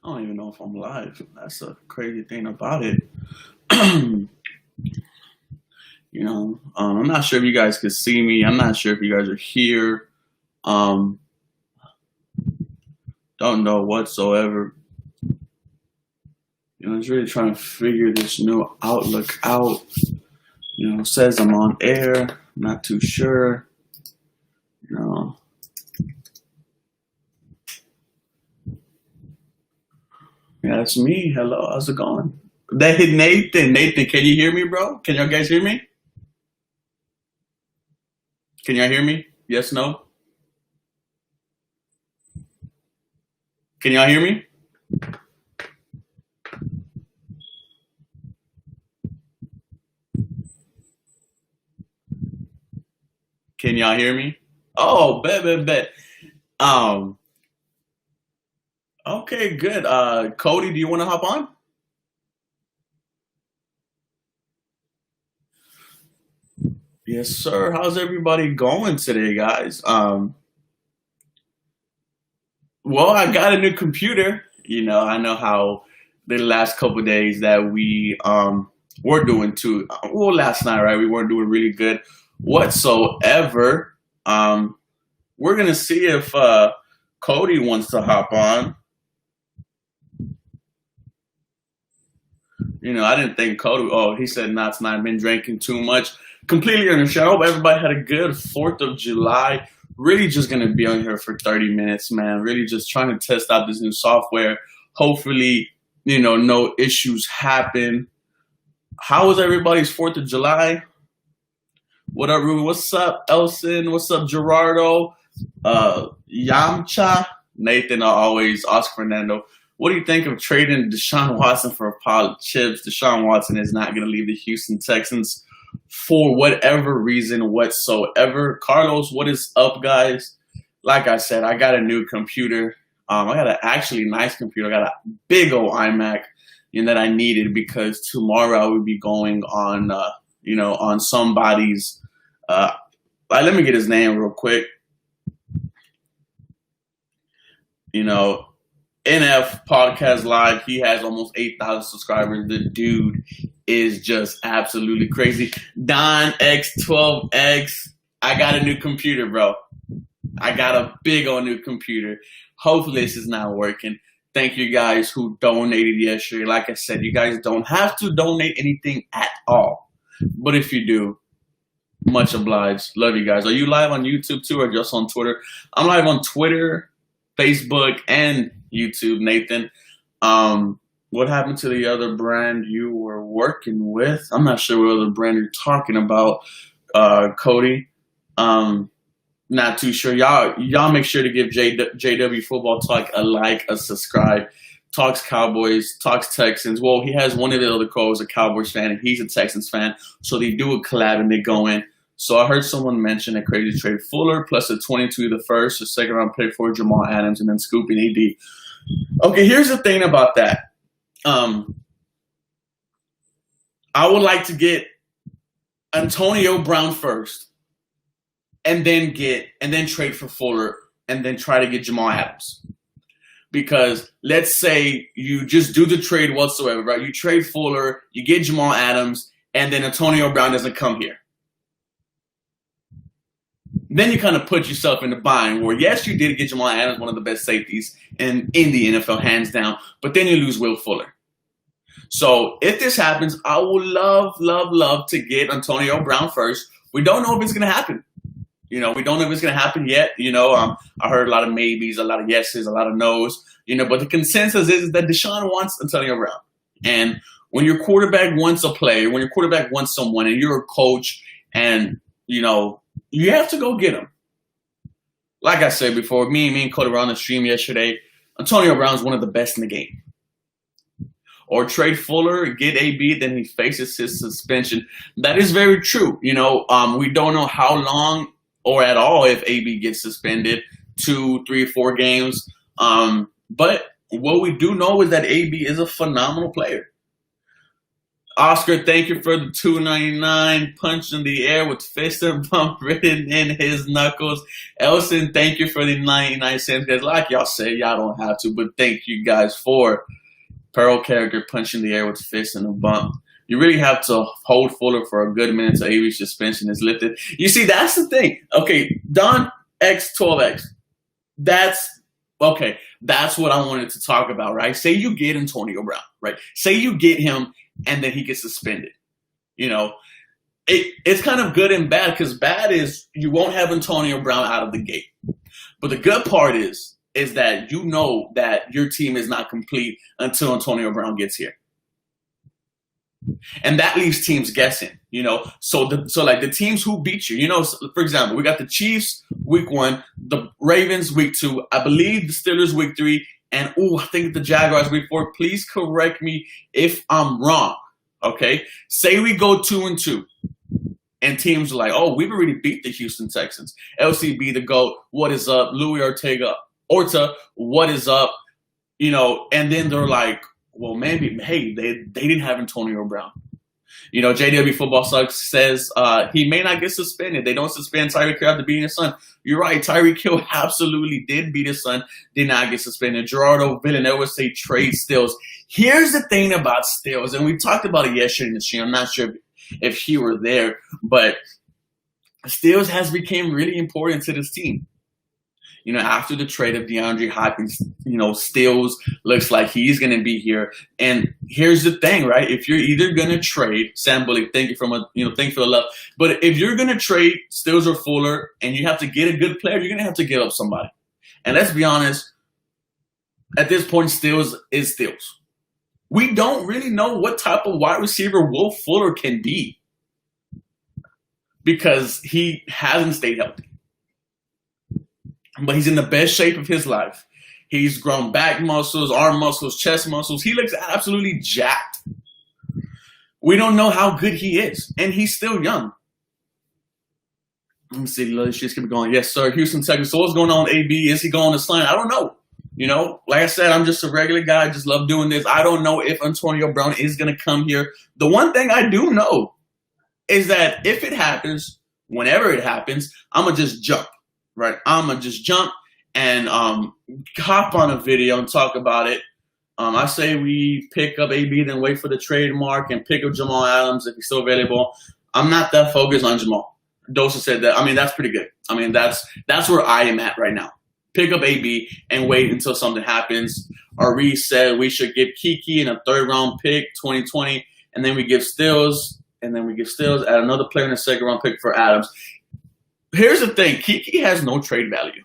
don't even know if I'm live. That's a crazy thing about it. I'm not sure if you guys could see me. I'm not sure if you guys are here. Um, don't know whatsoever. It's really trying to figure this new Outlook out. It says I'm on air. Not too sure. Yeah, that's me. Hello, how's it going? That hit Nathan. Nathan, can you hear me, bro? Can y'all guys hear me? Can y'all hear me? Yes, no? Can y'all hear me? Can y'all hear me? Oh, bet. Um, okay, good. Cody, do you want to hop on? Yes, sir. How's everybody going today, guys? Well, I got a new computer. I know how the last couple of days that we were doing too. Well, last night, right? We weren't doing really good whatsoever. We're gonna see if Cody wants to hop on. I didn't think Cody. Oh, he said not tonight. I've been drinking too much. Completely understand. I hope everybody had a good 4th of July. Really just going to be on here for 30 minutes, man. Really just trying to test out this new software. Hopefully, no issues happen. How was everybody's 4th of July? What up, Ruby? What's up, Elson? What's up, Gerardo? Yamcha? Nathan, always. Oscar Fernando. What do you think of trading Deshaun Watson for a pile of chips? Deshaun Watson is not going to leave the Houston Texans for whatever reason whatsoever. Carlos, what is up, guys? Like I said, I got a new computer. I got an actually nice computer. I got a big old iMac that I needed because tomorrow I would be going on, on somebody's. Let me get his name real quick. NF Podcast Live. He has almost 8,000 subscribers. The dude is just absolutely crazy. Don X12X. I got a new computer, bro. I got a big old new computer. Hopefully this is not working. Thank you guys who donated yesterday. Like I said, you guys don't have to donate anything at all. But if you do, much obliged. Love you guys. Are you live on YouTube too or just on Twitter? I'm live on Twitter, Facebook, and YouTube, Nathan. What happened to the other brand you were working with? I'm not sure what other brand you're talking about, Cody. Not too sure. Y'all make sure to give JW Football Talk a like, a subscribe. Talks Cowboys, talks Texans. Well, he has one of the other co-hosts a Cowboys fan, and he's a Texans fan. So they do a collab and they go in. So I heard someone mention a crazy trade. Fuller plus a 22 the first, a second round pick for Jamal Adams, and then scooping AD. Okay, here's the thing about that. I would like to get Antonio Brown first, and then trade for Fuller, and then try to get Jamal Adams. Because let's say you just do the trade whatsoever, right? You trade Fuller, you get Jamal Adams, and then Antonio Brown doesn't come here. Then you kind of put yourself in the bind where, yes, you did get Jamal Adams, one of the best safeties in the NFL, hands down, but then you lose Will Fuller. So if this happens, I would love to get Antonio Brown first. We don't know if it's going to happen. We don't know if it's going to happen yet. I heard a lot of maybes, a lot of yeses, a lot of no's, but the consensus is that Deshaun wants Antonio Brown. And when your quarterback wants a player, when your quarterback wants someone and you're a coach and, you have to go get him. Like I said before, me and Cody were on the stream yesterday. Antonio Brown is one of the best in the game. Or trade Fuller, get AB, then he faces his suspension. That is very true. We don't know how long or at all if AB gets suspended, 2, 3, 4 games. But what we do know is that AB is a phenomenal player. Oscar, thank you for the $2.99 punch in the air with fist and bump written in his knuckles. Elson, thank you for the 99 cents. Guys, like y'all said, y'all don't have to, but thank you guys for Pearl character punching the air with fist and a bump. You really have to hold Fuller for a good minute until AV suspension is lifted. You see, that's the thing. Okay, Don X 12X. That's okay. That's what I wanted to talk about, right? Say you get Antonio Brown, right? Say you get him and then he gets suspended. You know, it's kind of good and bad, because bad is you won't have Antonio Brown out of the gate. But the good part is that you know that your team is not complete until Antonio Brown gets here. And that leaves teams guessing, you know. So like the teams who beat you, you know, for example, we got the Chiefs week 1, the Ravens week 2, I believe the Steelers week 3, and I think the Jaguars week 4. Please correct me if I'm wrong. Okay, say we go 2-2, and teams are like, oh, we've already beat the Houston Texans. LCB the GOAT, what is up? Louis Orta, what is up? You know, and then they're like, well, maybe, hey, they didn't have Antonio Brown. You know, JW Football Sucks says he may not get suspended. They don't suspend Tyreek Hill after beating his son. You're right. Tyreek Hill absolutely did beat his son, did not get suspended. Gerardo Villanova say trade Stills. Here's the thing about Stills, and we talked about it yesterday in the show. I'm not sure if he were there, but Stills has become really important to this team. You know, after the trade of DeAndre Hopkins, you know, Stills looks like he's going to be here. And here's the thing, right? If you're either going to trade Sam Bullock, thank you for the love. But if you're going to trade Stills or Fuller, and you have to get a good player, you're going to have to give up somebody. And let's be honest, at this point, Stills is Stills. We don't really know what type of wide receiver Will Fuller can be, because he hasn't stayed healthy. But he's in the best shape of his life. He's grown back muscles, arm muscles, chest muscles. He looks absolutely jacked. We don't know how good he is, and he's still young. Let me see. Let's just keep going. Yes, sir. Houston Texans. So what's going on, AB? Is he going to sign? I don't know. You know, like I said, I'm just a regular guy. I just love doing this. I don't know if Antonio Brown is going to come here. The one thing I do know is that if it happens, whenever it happens, I'm going to just jump. Right, I'm going to just jump and hop on a video and talk about it. I say we pick up AB, then wait for the trademark and pick up Jamal Adams if he's still available. I'm not that focused on Jamal. Dosa said that. I mean, that's pretty good. I mean, that's where I am at right now. Pick up AB and wait until something happens. Ari said we should give Kiki in a 3rd-round pick, 2020, and then we give Stills, add another player in a 2nd-round pick for Adams. Here's the thing. Kiki has no trade value.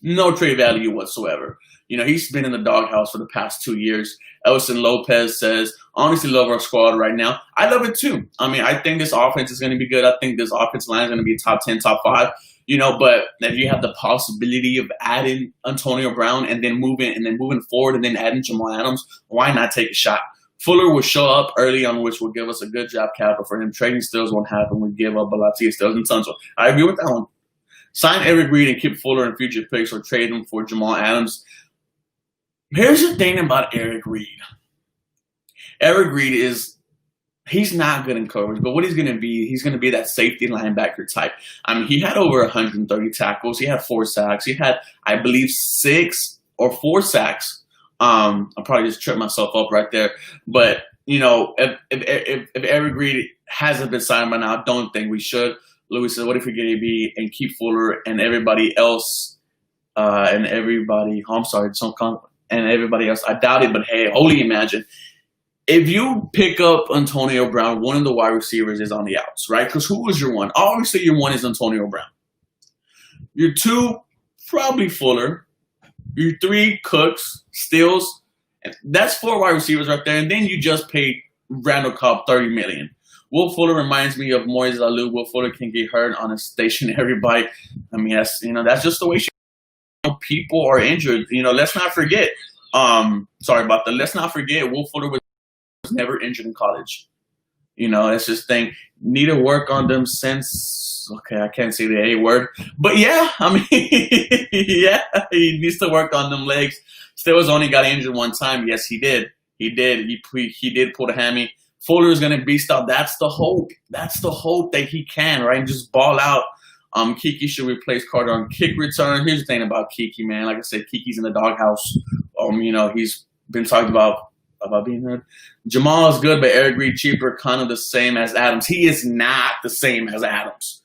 No trade value whatsoever. You know, he's been in the doghouse for the past 2 years. Elson Lopez says, honestly love our squad right now. I love it too. I mean, I think this offense is going to be good. I think this offense line is going to be top 10, top 5. You know, but if you have the possibility of adding Antonio Brown and then moving forward and then adding Jamal Adams, why not take a shot? Fuller will show up early on, which will give us a good job capital for him. Trading Stills won't happen. We give up Balatia, Stills, and Tunsil. I agree with that one. Sign Eric Reed and keep Fuller in future picks, or trade him for Jamal Adams. Here's the thing about Eric Reed. Eric Reed he's not good in coverage, but what he's going to be that safety linebacker type. I mean, he had over 130 tackles. He had 4 sacks. He had, I believe, 6 or 4 sacks. I'll probably just trip myself up right there. But, you know, if Eric Reed hasn't been signed by now, I don't think we should. Louis said, what if we get AB and keep Fuller and everybody else and everybody else? I doubt it, but hey, only imagine. If you pick up Antonio Brown, one of the wide receivers is on the outs, right? Because who is your one? Obviously, your one is Antonio Brown. Your 2, probably Fuller. Your 3, Cooks, Stills. That's 4 wide receivers right there. And then you just paid Randall Cobb $30 million. Will Fuller reminds me of Moise Alou. Will Fuller can get hurt on a stationary bike. I mean, that's just the way people are injured. You know, let's not forget. Sorry about that. Let's not forget Will Fuller was never injured in college. You know, that's just thing. Need to work on them since. Okay, I can't say the A word, but yeah, I mean, yeah, he needs to work on them legs. Stills only got injured one time. Yes, he did. He did. He did pull the hammy. Fuller is going to beast out. That's the hope. That's the hope that he can, right? And just ball out. Kiki should replace Carter on kick return. Here's the thing about Kiki, man. Like I said, Kiki's in the doghouse. He's been talked about being good. Jamal is good, but Eric Reed cheaper, kind of the same as Adams. He is not the same as Adams.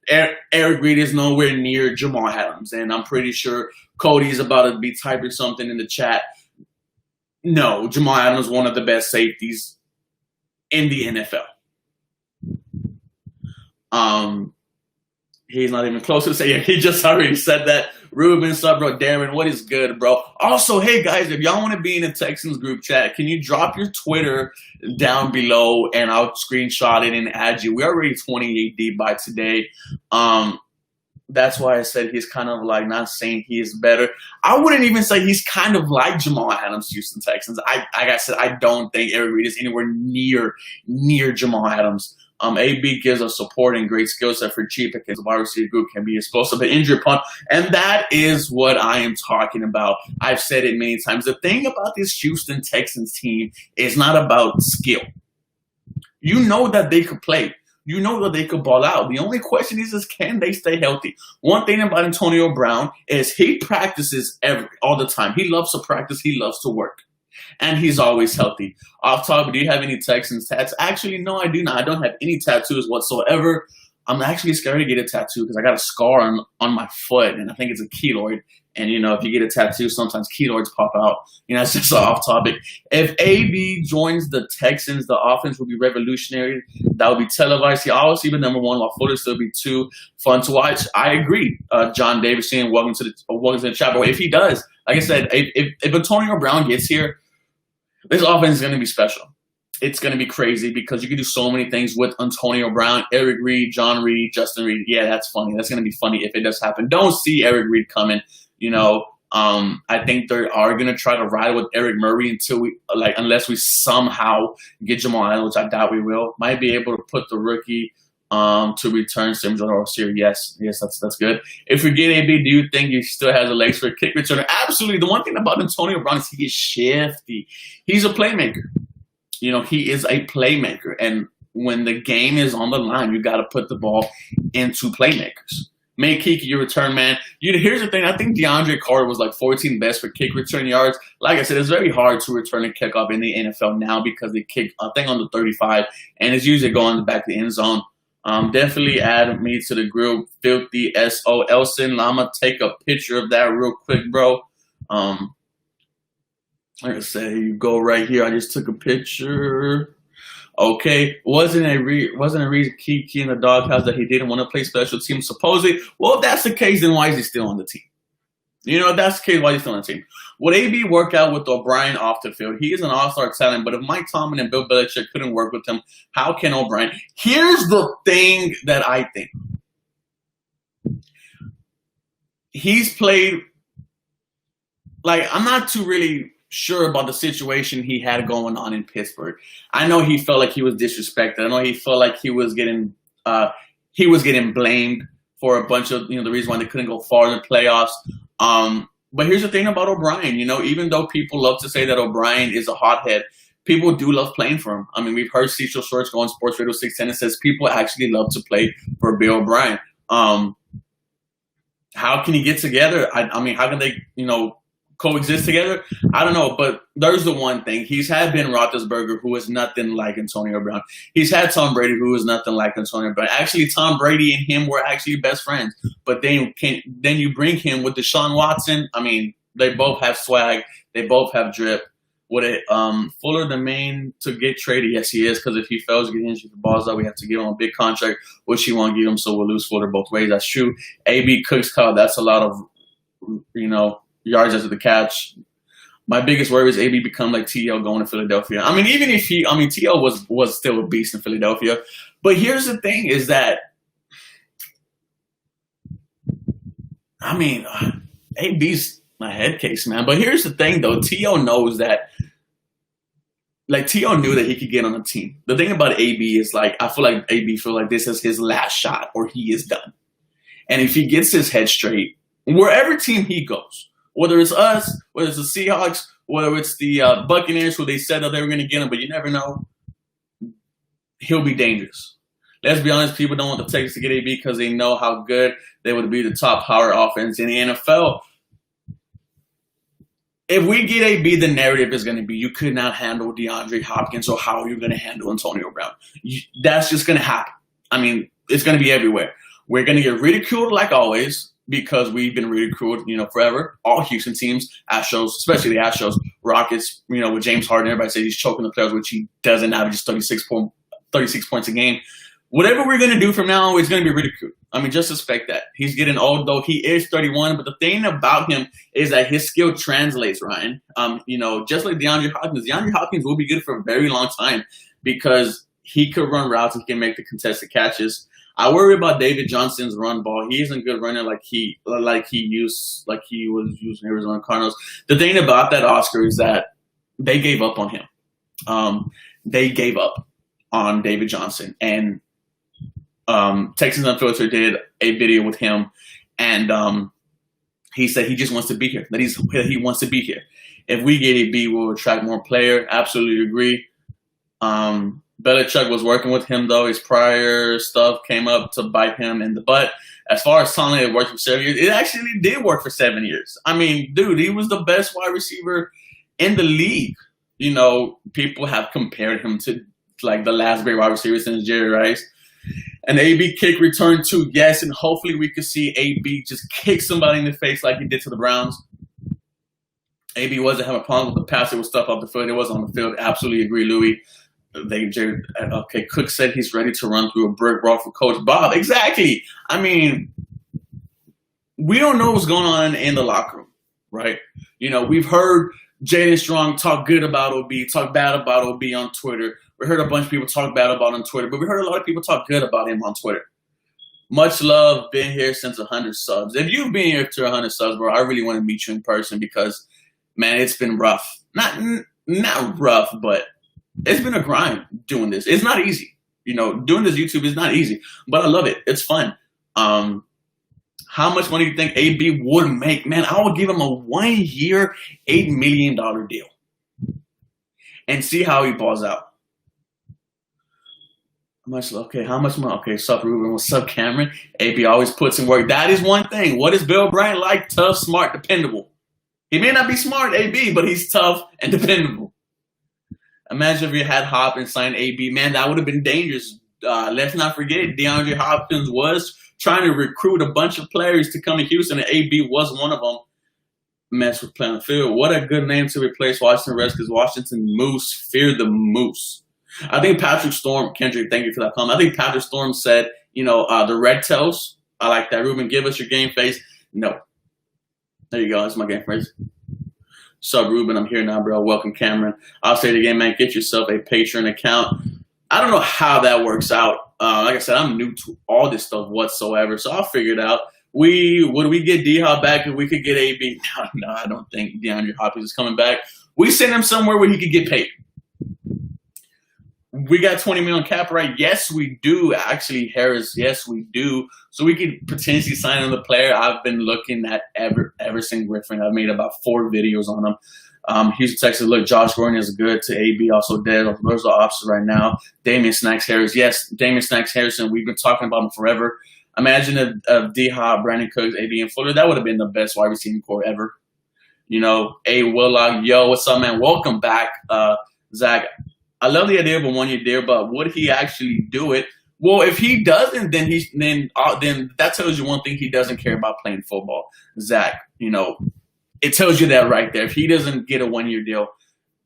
Eric Reed is nowhere near Jamal Adams, and I'm pretty sure Cody's about to be typing something in the chat. No, Jamal Adams is one of the best safeties in the NFL. He's not even close to saying. He just already said that. Ruben, sub, bro. Darren, what is good, bro? Also, hey, guys, if y'all want to be in the Texans group chat, can you drop your Twitter down below, and I'll screenshot it and add you. We're already 28 deep by today. That's why I said he's kind of like, not saying he is better. I wouldn't even say he's kind of like Jamal Adams, Houston Texans. Like I said, I don't think Eric Reed is anywhere near Jamal Adams. AB gives us support and great skill set for cheap because the wide receiver group can be explosive but injury prone. And that is what I am talking about. I've said it many times. The thing about this Houston Texans team is not about skill. You know that they could play. You know that they could ball out. The only question is can they stay healthy? One thing about Antonio Brown is he practices all the time. He loves to practice. He loves to work. And he's always healthy. Off topic, do you have any Texans tats? Actually, no, I do not. I don't have any tattoos whatsoever. I'm actually scared to get a tattoo because I got a scar on my foot, and I think it's a keloid. And, if you get a tattoo, sometimes keloids pop out. It's just off topic. If AB joins the Texans, the offense will be revolutionary. That will be televised. He obviously be number one, while Fuller still be two. Fun to watch. I agree. John Davison, welcome to the chat. But if he does, like I said, if Antonio Brown gets here, this offense is going to be special. It's going to be crazy because you can do so many things with Antonio Brown, Eric Reed, John Reed, Justin Reed. Yeah, that's funny. That's going to be funny if it does happen. Don't see Eric Reed coming. I think they are going to try to ride with Eric Murray unless we somehow get Jamal Adams, which I doubt we will. Might be able to put the rookie to return Sims or Series. Yes, that's good. If we get AB, do you think he still has the legs for a kick returner? Absolutely. The one thing about Antonio Brown is he is shifty. He's a playmaker. He is a playmaker. And when the game is on the line, you got to put the ball into playmakers. Make Kiki your return man. Here's the thing. I think DeAndre Carter was like 14th best for kick return yards. Like I said, it's very hard to return a kickoff in the NFL now because they kick, I think, on the 35, and it's usually going back to the end zone. Definitely add me to the group. Filthy S.O. Elson. I'm going to take a picture of that real quick, bro. Like I say, you go right here. I just took a picture. Okay. Wasn't a reason Kiki in the doghouse that he didn't want to play special teams, supposedly? Well, if that's the case, then why is he still on the team? If that's the case, why is he still on the team? Would AB work out with O'Brien off the field? He is an all-star talent, but if Mike Tomlin and Bill Belichick couldn't work with him, how can O'Brien? Here's the thing that I think. He's played, I'm not too really sure about the situation he had going on in Pittsburgh. I know he felt like he was disrespected. I know he felt like he was getting blamed for a bunch of, the reason why they couldn't go far in the playoffs. But here's the thing about O'Brien, even though people love to say that O'Brien is a hothead, people do love playing for him. I mean, we've heard Cecil Shorts go on Sports Radio 610 and says people actually love to play for Bill O'Brien. How can he get together? I mean, how can they, coexist together? I don't know, but there's the one thing. He's had Ben Roethlisberger, who is nothing like Antonio Brown. He's had Tom Brady, who is nothing like Antonio Brown. Actually, Tom Brady and him were actually best friends. But then you bring him with Deshaun Watson. I mean, they both have swag. They both have drip. Would it Fuller the main to get traded? Yes, he is, because if he fails to get injured for balls out, we have to give him a big contract, which he won't give him, so we'll lose Fuller both ways. That's true. AB Cooks Cup, that's a lot of, yards after the catch. My biggest worry is AB become like T.O. going to Philadelphia. I mean, even if T.O. was still a beast in Philadelphia. But here's the thing is that, AB's my head case, man. But here's the thing, though. T.O. knows that, T.O. knew that he could get on the team. The thing about AB is, I feel like AB feel like this is his last shot or he is done. And if he gets his head straight, wherever team he goes, whether it's us, whether it's the Seahawks, whether it's the Buccaneers, who they said that they were going to get him, but you never know. He'll be dangerous. Let's be honest, people don't want the Texans to get AB because they know how good they would be the top power offense in the NFL. If we get AB, the narrative is going to be you could not handle DeAndre Hopkins, or how are you going to handle Antonio Brown? That's just going to happen. I mean, it's going to be everywhere. We're going to get ridiculed like always because we've been ridiculed, forever. All Houston teams, Astros, especially the Astros, Rockets, with James Harden, everybody says he's choking the players, which he doesn't average 36 points a game. Whatever we're going to do from now on, it's going to be ridiculed. I mean, just expect that. He's getting old, though. He is 31, but the thing about him is that his skill translates, Ryan. Just like DeAndre Hopkins will be good for a very long time because he could run routes and he can make the contested catches. I worry about David Johnson's run ball. He isn't a good runner like he was using Arizona Cardinals. The thing about that, Oscar, is that they gave up on him. They gave up on David Johnson, and Texans Unfiltered did a video with him, and he said he just wants to be here. That he wants to be here. If we get a B, we'll attract more player. Absolutely agree. Belichick was working with him, though. His prior stuff came up to bite him in the butt. As far as telling it worked for 7 years, it actually did work for 7 years. I mean, dude, he was the best wide receiver in the league. People have compared him to like the last great wide receiver since Jerry Rice. An AB kick return too, yes, and hopefully we could see AB just kick somebody in the face like he did to the Browns. AB wasn't having a problem with the pass. It was stuff off the field. It was on the field. Absolutely agree, Louis. Cook said he's ready to run through a brick wall for Coach Bob. Exactly. I mean, we don't know what's going on in the locker room, right? We've heard Jaden Strong talk good about OB, talk bad about OB on Twitter. We heard a bunch of people talk bad about him on Twitter, but we heard a lot of people talk good about him on Twitter. Much love, been here since 100 subs. If you've been here to 100 subs, bro, I really want to meet you in person because, man, it's been rough. Not rough, but it's been a grind doing this. It's not easy. Doing this YouTube is not easy, but I love it. It's fun. How much money do you think AB would make? Man, I would give him a 1 year, $8 million deal and see how he balls out. How much money? Okay, sup, Ruben? What's up, Cameron? AB always puts in work. That is one thing. What is Bill Bryant like? Tough, smart, dependable. He may not be smart, AB, but he's tough and dependable. Imagine if you had Hopkins sign AB. Man, that would have been dangerous. Let's not forget, DeAndre Hopkins was trying to recruit a bunch of players to come to Houston, and AB was one of them. Mess with playing the field. What a good name to replace Washington Redskins. Washington Moose. Fear the Moose. I think Patrick Storm, Kendrick, thank you for that comment. I think Patrick Storm said, the Red Tails. I like that. Ruben, give us your game face. No. There you go. That's my game face. Sup, Ruben? I'm here now, bro. Welcome, Cameron. I'll say it again, man. Get yourself a Patreon account. I don't know how that works out. Like I said, I'm new to all this stuff whatsoever, so I'll figure it out. Would we get D-Hop back if we could get AB? No, I don't think DeAndre Hopkins is coming back. We send him somewhere where he could get paid. We got $20 million cap, right? Yes, we do. Actually, Harris, yes, we do. So we could potentially sign another player. I've been looking at Everson Griffin. I've made about 4 videos on him. Houston, Texas. Look, Josh Gordon is good to AB, also dead. Those are options right now. Damian Snacks Harris. Yes, Damian Snacks Harrison. We've been talking about him forever. Imagine if D-Hop, Brandon Cooks, AB, and Fuller. That would have been the best wide receiving core ever. A. Willock. Yo, what's up, man? Welcome back, Zach. I love the idea of a 1 year deal, but would he actually do it? Well, if he doesn't, then that tells you one thing: he doesn't care about playing football. Zach, it tells you that right there. If he doesn't get a 1 year deal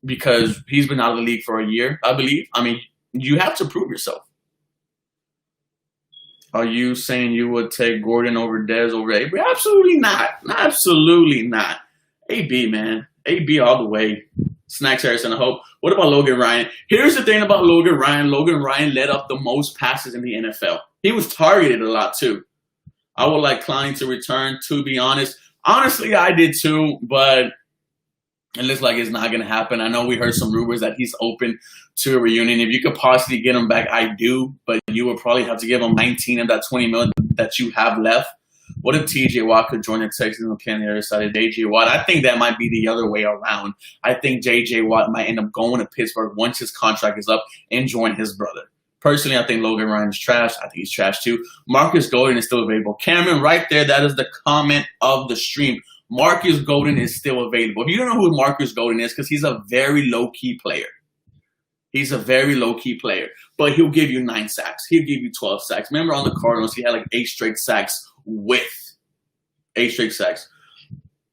because he's been out of the league for a year, I believe. I mean, you have to prove yourself. Are you saying you would take Gordon over Dez over AB? Absolutely not. Absolutely not. AB, man. AB all the way. Snacks Harrison, I hope. What about Logan Ryan? Here's the thing about Logan Ryan. Logan Ryan led up the most passes in the NFL. He was targeted a lot, too. I would like Klein to return, to be honest. Honestly, I did, too, but it looks like it's not going to happen. I know we heard some rumors that he's open to a reunion. If you could possibly get him back, I do, but you would probably have to give him 19 of that $20 million that you have left. What if TJ Watt could join the Texans and play on the other side of JJ Watt? I think that might be the other way around. I think JJ Watt might end up going to Pittsburgh once his contract is up and join his brother. Personally, I think Logan Ryan is trash. I think he's trash too. Marcus Golden is still available. Cameron, right there, that is the comment of the stream. Marcus Golden is still available. If you don't know who Marcus Golden is, because he's a very low-key player. He's a very low-key player. But he'll give you 9 sacks. He'll give you 12 sacks. Remember on the Cardinals, he had like 8 straight sacks with 8 straight sacks.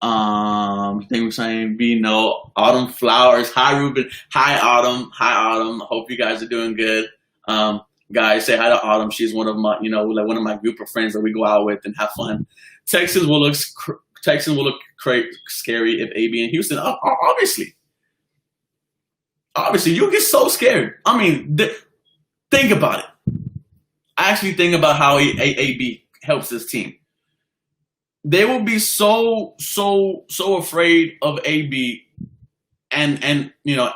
I think we're saying no. Autumn Flowers. Hi, Ruben. Hi, Autumn. Hi, Autumn. Hope you guys are doing good. Guys, say hi to Autumn. She's one of my, like one of my group of friends that we go out with and have fun. Texans will look scary if AB in Houston. Obviously, you'll get so scared. I mean, think about it. Actually, think about how AB helps this team. They will be so afraid of AB, and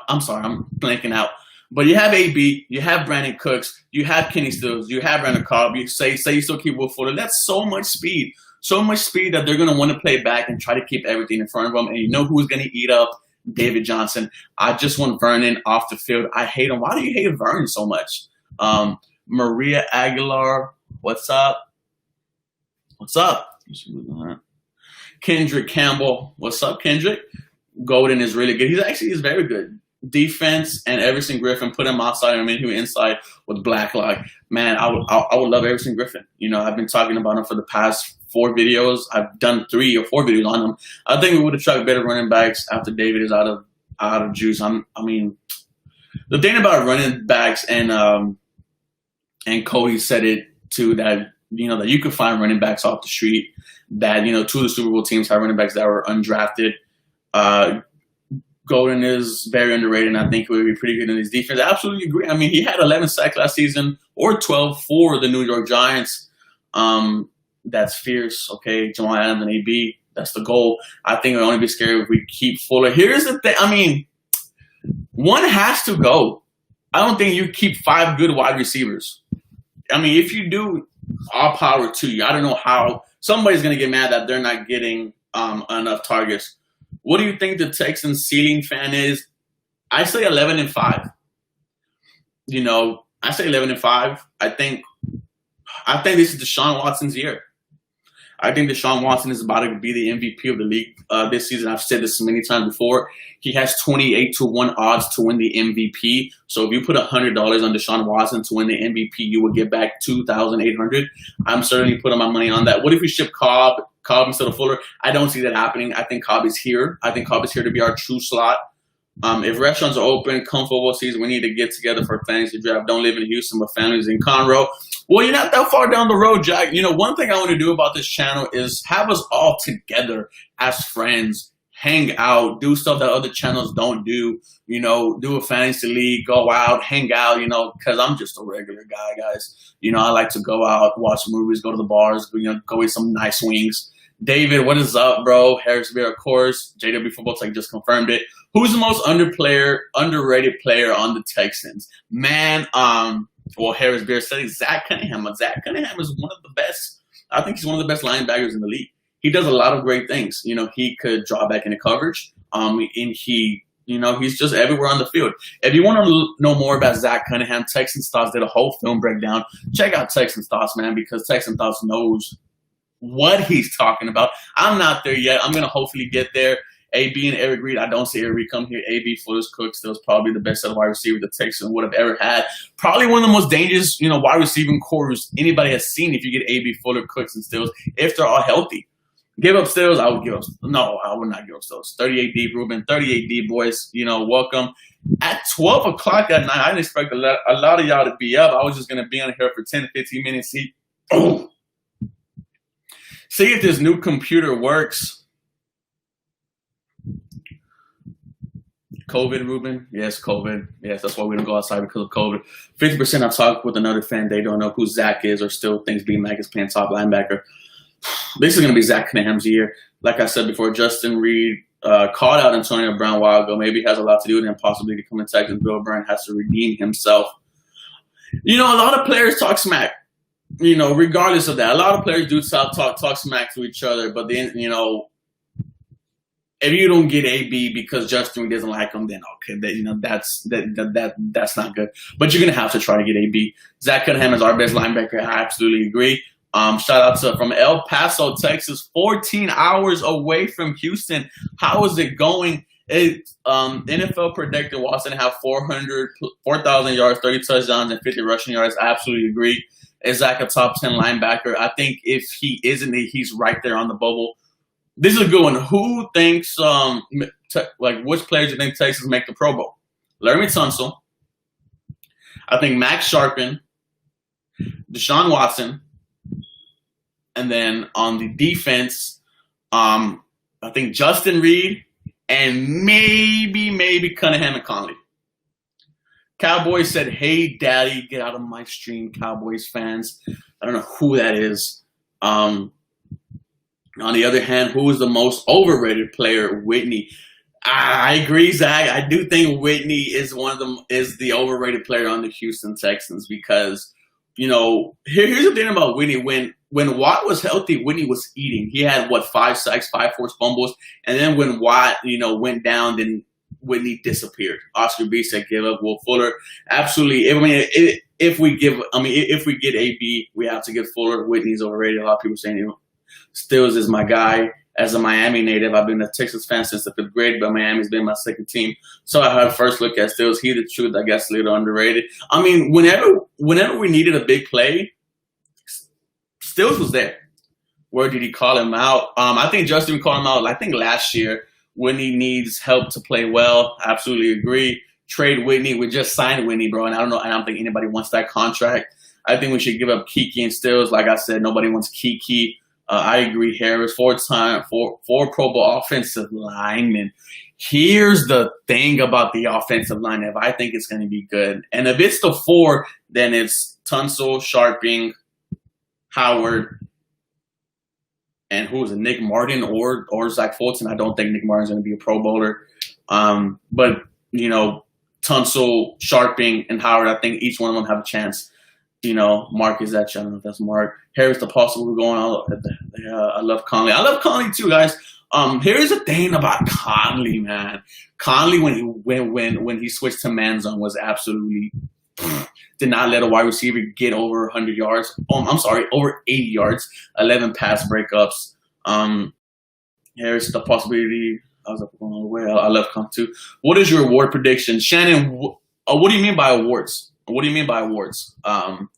I'm sorry, I'm blanking out. But you have AB, you have Brandon Cooks, you have Kenny Stills, you have Randall Cobb, you say you still keep Will Fuller. That's so much speed that they're going to want to play back and try to keep everything in front of them. And you know who's going to eat up? David Johnson. I just want Vernon off the field. I hate him. Why do you hate Vernon so much? Maria Aguilar, what's up? What's up? Kendrick Campbell, what's up, Kendrick? Golden is really good. He's very good. Defense and Everson Griffin, put him outside and made him inside with Blacklock. Man, I would love Everson Griffin. I've been talking about him for the past 4 videos. I've done 3 or 4 videos on him. I think we would have tried better running backs after David is out of juice. I mean, the thing about running backs and Cody said it too, that that you could find running backs off the street. That 2 of the Super Bowl teams have running backs that were undrafted. Golden is very underrated, and I think he would be pretty good in his defense. I absolutely agree. I mean, he had 11 sacks last season, or 12 for the New York Giants. That's fierce. Okay, Jamal Adams and AB, that's the goal. I think we'll only be scared if we keep Fuller. Here's the thing. I mean, one has to go. I don't think you keep 5 good wide receivers. I mean, if you do, all power to you. I don't know how. Somebody's going to get mad that they're not getting enough targets. What do you think the Texans ceiling fan is? I say 11-5. I say 11-5. I think this is Deshaun Watson's year. I think Deshaun Watson is about to be the MVP of the league this season. I've said this many times before. He has 28-1 odds to win the MVP. So if you put $100 on Deshaun Watson to win the MVP, you will get back $2,800. I'm certainly putting my money on that. What if we ship Cobb instead of Fuller? I don't see that happening. I think Cobb is here. I think Cobb is here to be our true slot. If restaurants are open, come football season, we need to get together for fantasy draft. Don't live in Houston, but families in Conroe. Well, you're not that far down the road, Jack. One thing I want to do about this channel is have us all together as friends, hang out, do stuff that other channels don't do. Do a fantasy league, go out, hang out, because I'm just a regular guy, guys. I like to go out, watch movies, go to the bars, go eat some nice wings. David, what is up, bro? Harris Bear, of course. JW Football Tech just confirmed it. Who's the most underrated player on the Texans? Man, well, Harris Bear said Zach Cunningham. Zach Cunningham is one of the best. I think he's one of the best linebackers in the league. He does a lot of great things. He could draw back into coverage. And he's just everywhere on the field. If you want to know more about Zach Cunningham, Texans Thoughts did a whole film breakdown. Check out Texans Thoughts, man, because Texans Thoughts knows what he's talking about. I'm not there yet. I'm going to hopefully get there. AB and Eric Reed, I don't see Eric Reed come here. AB, Fuller's Cook, still is probably the best set of wide receiver the Texans would have ever had. Probably one of the most dangerous, wide receiving cores anybody has seen if you get AB, Fuller, Cooks, and Stills, if they're all healthy. Give up Stills, I would give up. No, I would not give up Stills. 38 deep, Ruben. 38 deep, boys. Welcome. At 12 o'clock at night, I didn't expect a lot of y'all to be up. I was just going to be on here for 10 to 15 minutes. See if this new computer works. COVID, Ruben? Yes, COVID. Yes, that's why we don't go outside, because of COVID. 50% I talked with another fan. They don't know who Zach is or still thinks B-Mac is playing top linebacker. This is going to be Zach Cunningham's year. Like I said before, Justin Reed called out Antonio Brown a while ago. Maybe he has a lot to do with him possibly becoming Texans. Bill Byrne has to redeem himself. A lot of players talk smack. regardless of that, a lot of players do talk smack to each other, but then, if you don't get AB because Justin doesn't like him, then okay, that's not good. But you're gonna have to try to get AB. Zach Cunningham is our best linebacker. I absolutely agree. Shout out to from El Paso, Texas, 14 hours away from Houston. How is it going? NFL predicted Watson to have 4,000 yards, 30 touchdowns, and 50 rushing yards. I absolutely agree. Is Zach a top 10 linebacker? I think if he isn't, he's right there on the bubble. This is a good one. Who thinks, which players do you think Texas make the Pro Bowl? Laremy Tunsil. I think Max Sharpen, Deshaun Watson, and then on the defense, I think Justin Reed and maybe Cunningham and Conley. Cowboys said, "Hey, Daddy, get out of my stream, Cowboys fans." I don't know who that is. On the other hand, who is the most overrated player? Whitney. I agree, Zach. I do think Whitney is is the overrated player on the Houston Texans because, here's the thing about Whitney. When Watt was healthy, Whitney was eating. He had 5 sacks, 5 forced fumbles, and then when Watt, went down, then Whitney disappeared. Oscar B said, "Give up." Will Fuller, absolutely. If we get AB, we have to get Fuller. Whitney's overrated. A lot of people saying, Stills is my guy. As a Miami native, I've been a Texas fan since the 5th grade, but Miami's been my second team. So I had first look at Stills. He the truth, I guess, a little underrated. Whenever we needed a big play, Stills was there. Where did he call him out? I think Justin called him out, I think last year, when he needs help to play well. Absolutely agree. Trade Whitney. We just signed Whitney, bro, and I don't think anybody wants that contract. I think we should give up Kiki and Stills. Like I said, nobody wants Kiki. I agree. Harris, 4 Pro Bowl offensive linemen. Here's the thing about the offensive line. If I think it's going to be good, and if it's the 4, then it's Tunsil, Sharping, Howard, and who is it? Nick Martin or Zach Fulton. I don't think Nick Martin's going to be a Pro Bowler. But Tunsil, Sharping, and Howard, I think each one of them have a chance. Mark is that. I don't know if that's Mark. Harris, the possible going on. I love Conley. I love Conley too, guys. Here's the thing about Conley, man. Conley, when he switched to man zone, was absolutely did not let a wide receiver get over 100 yards. Over 80 yards. 11 pass breakups. Here's the possibility. I was up going all the way. I love Conley too. What is your award prediction, Shannon? What do you mean by awards? What do you mean by awards? And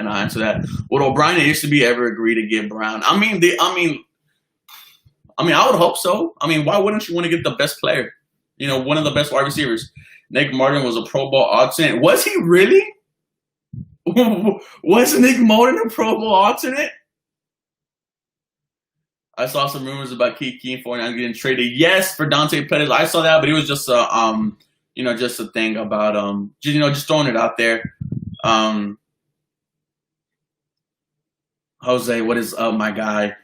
I answer that. Would O'Brien and Easterby ever agree to give Brown? I would hope so. Why wouldn't you want to get the best player? One of the best wide receivers. Nick Martin was a Pro Bowl alternate. Was he really? Was Nick Martin a Pro Bowl alternate? I saw some rumors about Kiki and 49 getting traded. Yes, for Dante Pettis. I saw that, but it was just just a thing about just throwing it out there. Jose, what is up, my guy?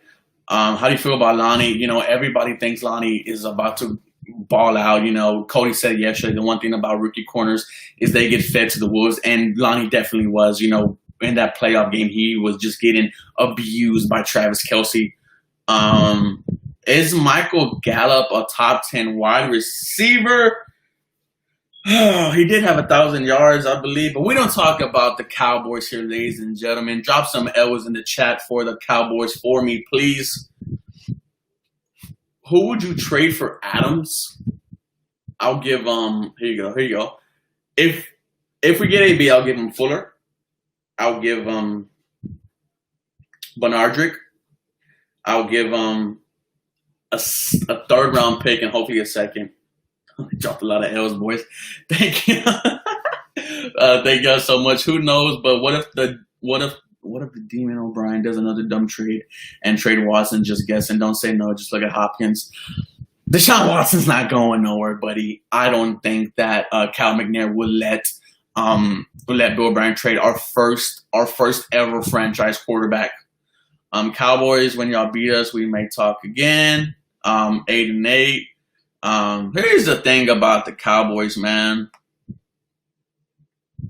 How do you feel about Lonnie? Everybody thinks Lonnie is about to ball out. Cody said yesterday the one thing about rookie corners is they get fed to the wolves, and Lonnie definitely was. In that playoff game, he was just getting abused by Travis Kelce. Is Michael Gallup a top 10 wide receiver? He did have 1,000 yards, I believe, but we don't talk about the Cowboys here, ladies and gentlemen. Drop some L's in the chat for the Cowboys for me, please. Who would you trade for Adams? I'll give here you go. If we get AB, I'll give him Fuller. I'll give Bernardrick. I'll give a 3rd round pick and hopefully a 2nd. Dropped a lot of L's, boys. Thank you. Thank y'all so much. Who knows? But what if the Demon O'Brien does another dumb trade and trade Watson? Just guess and don't say no. Just look at Hopkins. Deshaun Watson's not going nowhere, buddy. I don't think that Cal McNair will let Bill O'Brien trade our first ever franchise quarterback. Cowboys, when y'all beat us, we may talk again. 8-8. Here's the thing about the Cowboys, man.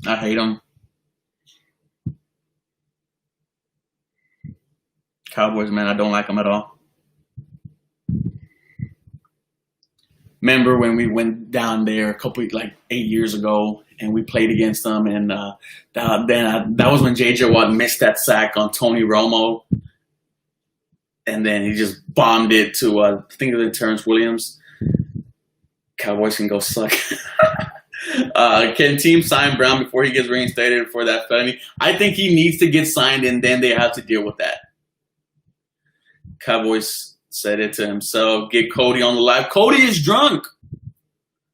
I hate them. Cowboys, man, I don't like them at all. Remember when we went down there a couple, like 8 years ago, and we played against them, and that was when J.J. Watt missed that sack on Tony Romo, and then he just bombed it to, I think it was Terrence Williams. Cowboys can go suck. Can team sign Brown before he gets reinstated for that felony? I think he needs to get signed, and then they have to deal with that. Cowboys said it to himself. Get Cody on the live. Cody is drunk.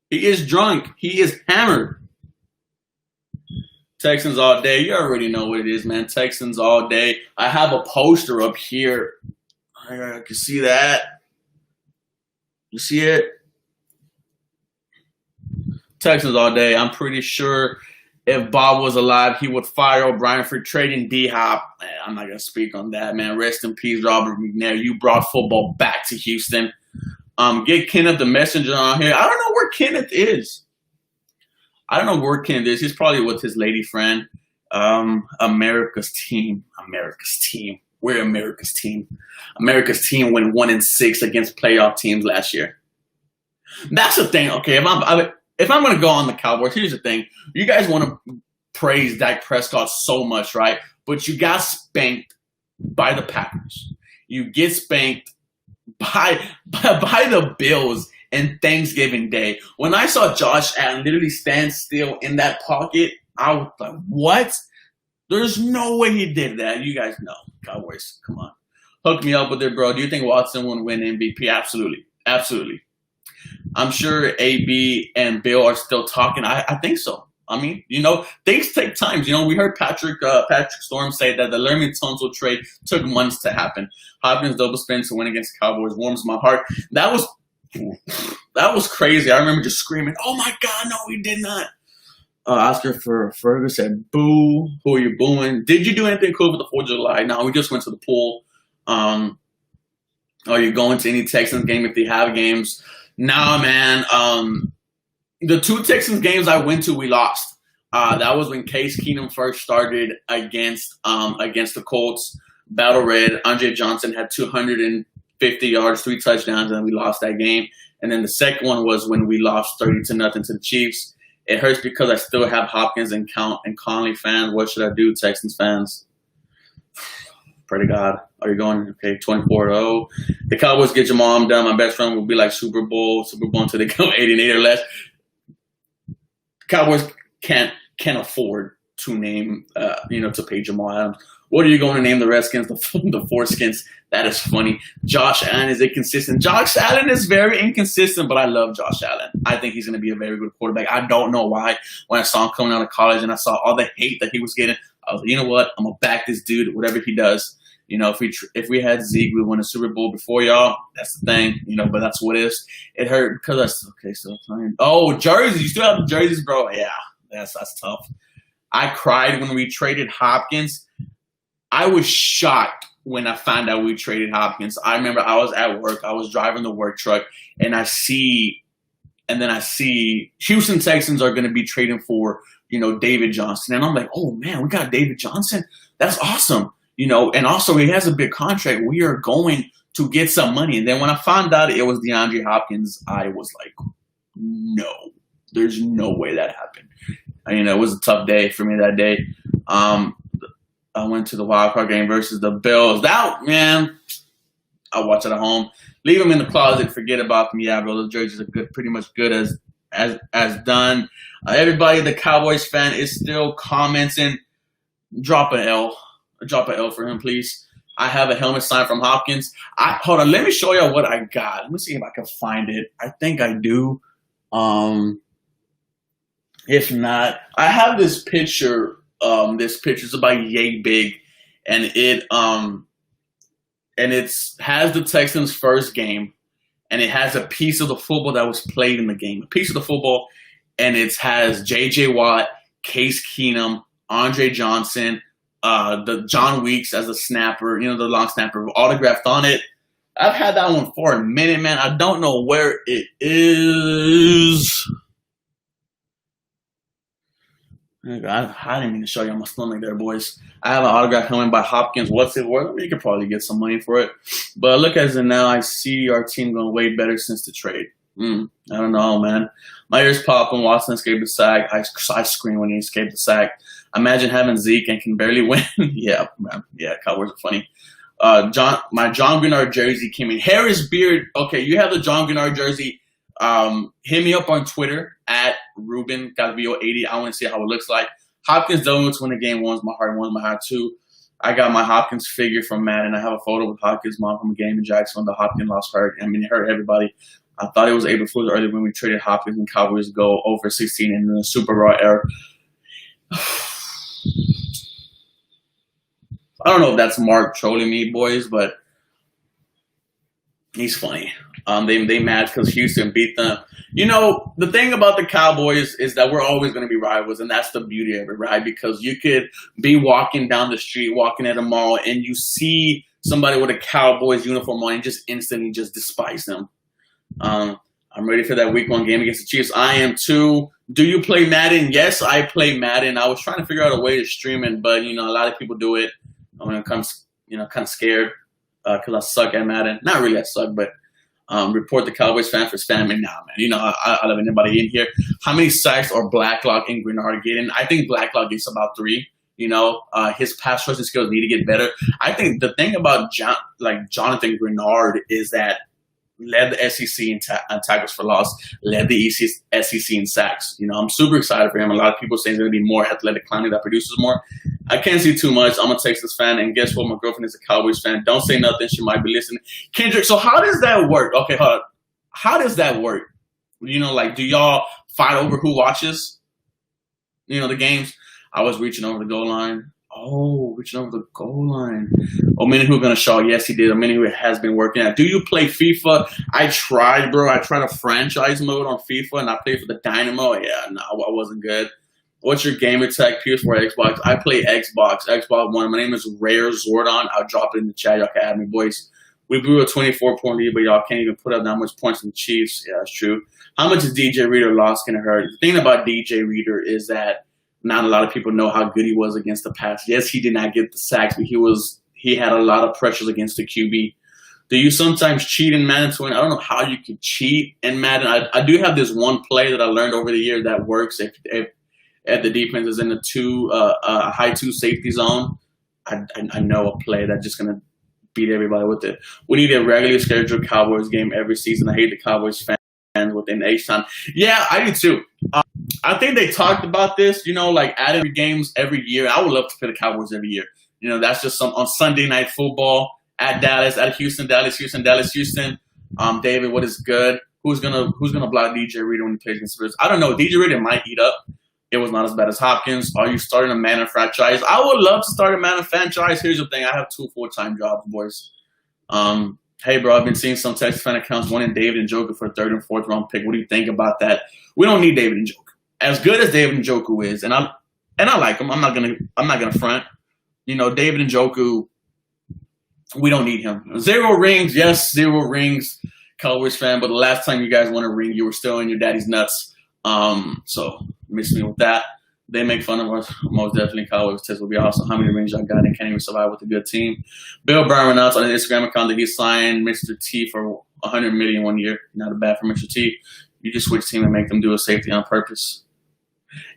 He is drunk. He is hammered. Texans all day. You already know what it is, man. Texans all day. I have a poster up here. I can see that. You see it? Texans all day. I'm pretty sure if Bob was alive, he would fire O'Brien for trading D-Hop. I'm not going to speak on that, man. Rest in peace, Robert McNair. You brought football back to Houston. Get Kenneth the messenger on here. I don't know where Kenneth is. He's probably with his lady friend. America's team. We're America's team. America's team went 1-6 against playoff teams last year. That's the thing. Okay, if I'm going to go on the Cowboys, here's the thing. You guys want to praise Dak Prescott so much, right? But you got spanked by the Packers. You get spanked by the Bills in Thanksgiving Day. When I saw Josh Allen literally stand still in that pocket, I was like, what? There's no way he did that. You guys know. Cowboys, come on. Hook me up with it, bro. Do you think Watson will win MVP? Absolutely. Absolutely. I'm sure AB and Bill are still talking. I think so. I mean, things take time. We heard Patrick Storm say that the Lerman Tunsil trade took months to happen. Hopkins double spin to win against Cowboys warms my heart. That was crazy. I remember just screaming, "Oh my God, no, he did not!" Oscar for Fergus said, "Boo! Who are you booing? Did you do anything cool for the 4th of July?" No, we just went to the pool. Are you going to any Texans game if they have games? Nah, man. The 2 Texans games I went to, we lost. That was when Case Keenum first started against the Colts. Battle Red. Andre Johnson had 250 yards, 3 touchdowns, and we lost that game. And then the second one was when we lost 30-0 to the Chiefs. It hurts because I still have Hopkins and Conley fans. What should I do, Texans fans? Pray to God. Are you going? Okay, 24-0. The Cowboys get Jamal. I'm done. My best friend will be like Super Bowl until they come 8-8 or less. Cowboys can't afford to name, to pay Jamal Adams. What are you going to name the Redskins? The Foreskins? That is funny. Josh Allen is inconsistent. Josh Allen is very inconsistent, but I love Josh Allen. I think he's going to be a very good quarterback. I don't know why. When I saw him coming out of college and I saw all the hate that he was getting, I was like, you know what? I'm going to back this dude, whatever he does. If we had Zeke, we won a Super Bowl before y'all. That's the thing, but that's what it is. It hurt because jerseys. You still have the jerseys, bro? Yeah, that's tough. I cried when we traded Hopkins. I was shocked when I found out we traded Hopkins. I remember I was at work. I was driving the work truck, and I see Houston Texans are going to be trading for, David Johnson. And I'm like, oh, man, we got David Johnson? That's awesome. And also he has a big contract. We are going to get some money. And then when I found out it was DeAndre Hopkins, I was like, no, there's no way that happened. It was a tough day for me that day. I went to the wild card game versus the Bills. That, man, I'll watch it at home. Leave them in the closet. Forget about them. Yeah, bro, those jerseys are good, pretty much good as done. Everybody, the Cowboys fan is still commenting. Drop an L. Drop an L for him, please. I have a helmet signed from Hopkins. Hold on, let me show you what I got. Let me see if I can find it. I think I do. If not, I have this picture. This picture is about yay big, and it has the Texans' first game, and it has a piece of the football that was played in the game. A piece of the football, and it has J.J. Watt, Case Keenum, Andre Johnson, the John Weeks as a snapper, the long snapper, autographed on it. I've had that one for a minute, man. I don't know where it is. I didn't mean to show you my stomach there, boys. I have an autograph coming by Hopkins. What's it worth? I mean, you could probably get some money for it. But look as it now, I see our team going way better since the trade. I don't know, man. My ears pop when Watson escaped the sack. I scream when he escaped the sack. Imagine having Zeke and can barely win. Yeah, man. Yeah, Cowboys are funny. My John Grenard jersey came in. Harris Beard. Okay, you have the John Grenard jersey. Hit me up on Twitter at Ruben, gotta be 80. I want to see how it looks like. Hopkins donuts win the game. One's my heart, one's my heart too. I got my Hopkins figure from Madden. I have a photo with Hopkins' mom from a game in Jackson. The Hopkins lost hurt. I mean, it hurt everybody. I thought it was April Fool's early when we traded Hopkins and Cowboys to go over 16 in the Super Raw era. I don't know if that's Mark trolling me, boys, but he's funny. They mad because Houston beat them. You know, the thing about the Cowboys is that we're always going to be rivals, and that's the beauty of it, right? Because you could be walking down the street, walking at a mall, and you see somebody with a Cowboys uniform on and just instantly just despise them. I'm ready for that week 1 game against the Chiefs. I am too. Do you play Madden? Yes, I play Madden. I was trying to figure out a way to stream it, but, you know, a lot of people do it. I'm kind of scared because I suck at Madden. Not really I suck, but report the Cowboys fan for spamming. Nah, man. You know, I love anybody in here. How many sacks are Blacklock and Grenard getting? I think Blacklock gets about 3. You know, his pass rushing skills need to get better. I think the thing about Jonathan Grenard is that led the SEC in tackles for loss, led the SEC in sacks. You know, I'm super excited for him. A lot of people say he's going to be more athletic clowny that produces more. I can't see too much. I'm a Texas fan, and guess what? My girlfriend is a Cowboys fan. Don't say nothing. She might be listening. Kendrick, so how does that work? Okay, hold on. How does that work? You know, like, do y'all fight over who watches, you know, the games? I was reaching over the goal line. Oh, reaching over the goal line. Oh, many who are going to show. Yes, he did. A many who has been working out. Do you play FIFA? I tried, bro. I tried a franchise mode on FIFA, and I played for the Dynamo. Yeah, no, I wasn't good. What's your gamer tag? PS4, Xbox? I play Xbox. Xbox One. My name is Rare Zordon. I'll drop it in the chat. Y'all can add me, boys. We blew a 24-point lead, but y'all can't even put up that much points in the Chiefs. Yeah, that's true. How much is DJ Reader loss going to hurt? The thing about DJ Reader is that not a lot of people know how good he was against the pass. Yes, he did not get the sacks, but he had a lot of pressures against the QB. Do you sometimes cheat in Madden to win? I don't know how you can cheat in Madden. I do have this one play that I learned over the year that works if the defense is in a high 2 safety zone. I know a play that's just going to beat everybody with it. We need a regularly scheduled Cowboys game every season. I hate the Cowboys fans within H-time. Yeah, I do too. I think they talked about this, you know, like adding games every year. I would love to play the Cowboys every year. You know, that's just on Sunday Night Football at Dallas, at Houston, Dallas, Houston. David, what is good? Who's gonna block DJ Reader when he plays against the Spurs? I don't know. DJ Reader might eat up. It was not as bad as Hopkins. Are you starting a Madden franchise? I would love to start a Madden franchise. Here's the thing. I have 2 full-time jobs, boys. Hey, bro, I've been seeing some Texas fan accounts wanting David and Njoku for a 3rd and 4th round pick. What do you think about that? We don't need David and Njoku. As good as David and Njoku is, and I like him. I'm not gonna front. You know, David and Njoku, we don't need him. 0 rings, yes, 0 rings, Cowboys fan. But the last time you guys won a ring, you were still in your daddy's nuts. So miss me with that. They make fun of us. Most definitely, Cowboys test will be awesome. How many rings y'all got and can't even survive with a good team? Bill Brown announced on his Instagram account that he signed Mr. T for $100 million 1 year. Not a bad for Mr. T. You just switch team and make them do a safety on purpose.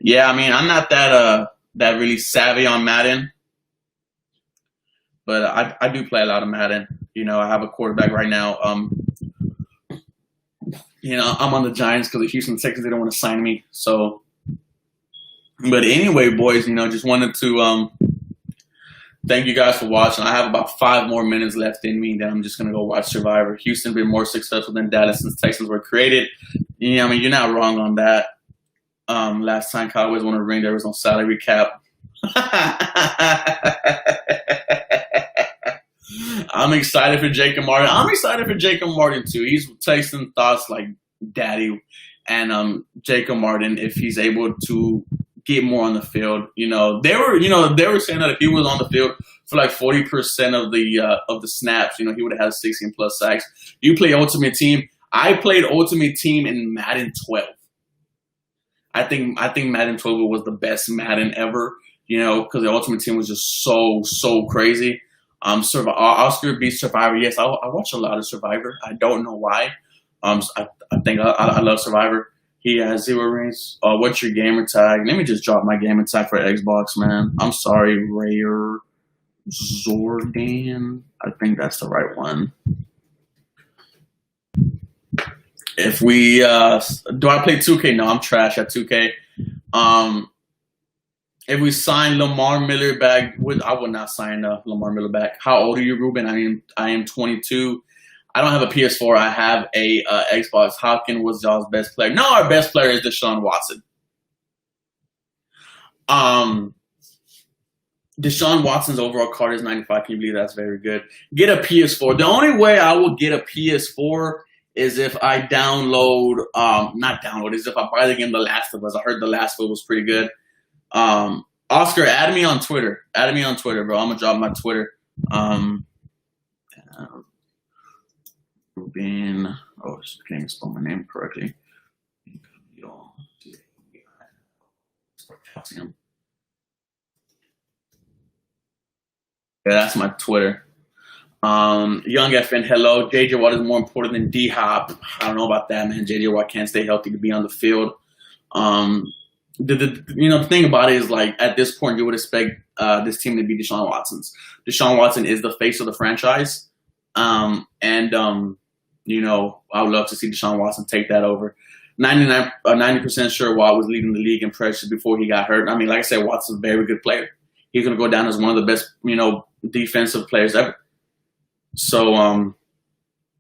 Yeah, I mean, I'm not that really savvy on Madden, but I do play a lot of Madden. You know, I have a quarterback right now. You know, I'm on the Giants because the Houston Texans, they don't want to sign me. So, but anyway, boys, you know, just wanted to thank you guys for watching. I have about 5 more minutes left in me. Then I'm just gonna go watch Survivor. Houston been more successful than Dallas since Texans were created. Yeah, I mean, you're not wrong on that. Last time Cowboys won a ring, there was no salary cap. I'm excited for Jacob Martin. I'm excited for Jacob Martin too. He's tasting thoughts like daddy, and Jacob Martin, if he's able to get more on the field, they were saying that if he was on the field for like 40% of the snaps, he would have had 16 plus sacks. You play Ultimate Team. I played Ultimate Team in Madden 12. I think Madden 12 was the best Madden ever. Because the Ultimate Team was just so crazy. Oscar beat Survivor. Yes, I watch a lot of Survivor. I don't know why. I think I love Survivor. He has 0 rings. What's your gamer tag? Let me just drop my gamer tag for Xbox, man. I'm sorry, Rare Zordan. I think that's the right one. If we do I play 2K? No, I'm trash at 2K. If we sign Lamar Miller back, I would not sign Lamar Miller back. How old are you, Ruben? I am 22. I don't have a PS4. I have a Xbox. Hopkins was y'all's best player. No, our best player is Deshaun Watson. Deshaun Watson's overall card is 95. Can you believe that's very good? Get a PS4. The only way I will get a PS4 is if I download, not download, is if I buy the game The Last of Us. I heard The Last of Us was pretty good. Oscar, add me on Twitter. Add me on Twitter, bro. I'm gonna drop my Twitter. Ruben. Oh, I can't even spell my name correctly. Yeah, that's my Twitter. Young FN, hello. JJ Watt is more important than D Hop. I don't know about that, man. JJ Watt can't stay healthy to be on the field. The thing about it is, like, at this point, you would expect this team to be Deshaun Watson's. Deshaun Watson is the face of the franchise. I would love to see Deshaun Watson take that over. 90% sure Watt was leading the league in pressures before he got hurt. I mean, like I said, Watson's a very good player. He's going to go down as one of the best, defensive players ever. So,